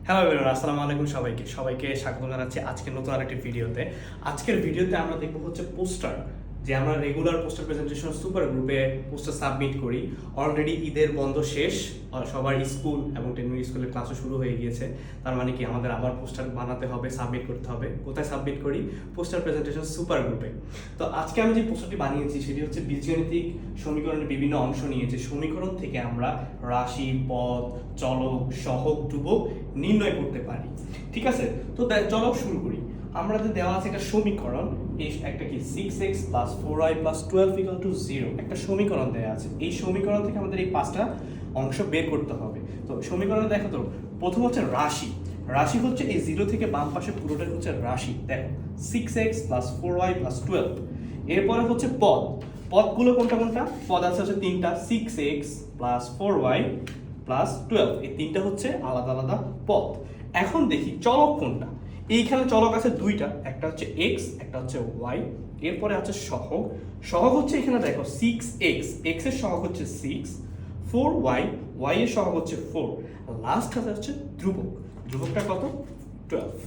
Hello everyone, আসসালামু আলাইকুম। সবাইকে স্বাগত জানাচ্ছি আজকের নতুন আরেকটি ভিডিওতে। আজকের ভিডিওতে আমরা দেখব হচ্ছে পোস্টার, যে আমরা রেগুলার পোস্টার প্রেজেন্টেশন সুপার গ্রুপে পোস্টার সাবমিট করি। অলরেডি ঈদের বন্ধ শেষ, সবার স্কুল এবং টেকনিক্যাল স্কুলের ক্লাসও শুরু হয়ে গিয়েছে। তার মানে কি আমাদের আবার পোস্টার বানাতে হবে, সাবমিট করতে হবে। কোথায় সাবমিট করি? পোস্টার প্রেজেন্টেশন সুপার গ্রুপে। তো আজকে আমি যে পোস্টারটি বানিয়েছি সেটি হচ্ছে বীজগণিতিক সমীকরণের বিভিন্ন অংশ নিয়েছে। সমীকরণ থেকে আমরা রাশি, পদ, চলক, সহগ, ধ্রুবক নির্ণয় করতে পারি। ঠিক আছে, তো চলো শুরু করি। আমাদের দেওয়া আছে একটা সমীকরণ, একটা কি 6x + 4y + 12 = 0 একটা সমীকরণ দেওয়া আছে। এই সমীকরণ থেকে আমাদের এই পাঁচটা অংশ বের করতে হবে। তো সমীকরণ দেখো, তো প্রথম হচ্ছে রাশি। রাশি হচ্ছে এই 0 থেকে বাম পাশে পুরোটাই হচ্ছে রাশি। দেখো 6x + 4y + 12। এরপরে হচ্ছে পদ। পদগুলো কোনটা কোনটা? পদ আছে হচ্ছে তিনটা, 6x + 4y + 12। এই তিনটা হচ্ছে আলাদা আলাদা পদ। এখন দেখি চলক কোনটা। এইখানে চলক আছে দুইটা, একটা হচ্ছে x, একটা হচ্ছে y। এরপরে আছে সহগ। সহগ হচ্ছে এখানে দেখো 6x, x এর সহগ হচ্ছে 6, 4y, y এর সহগ হচ্ছে 4। লাস্ট হচ্ছে ধ্রুবক। ধ্রুবকটা কত? 12।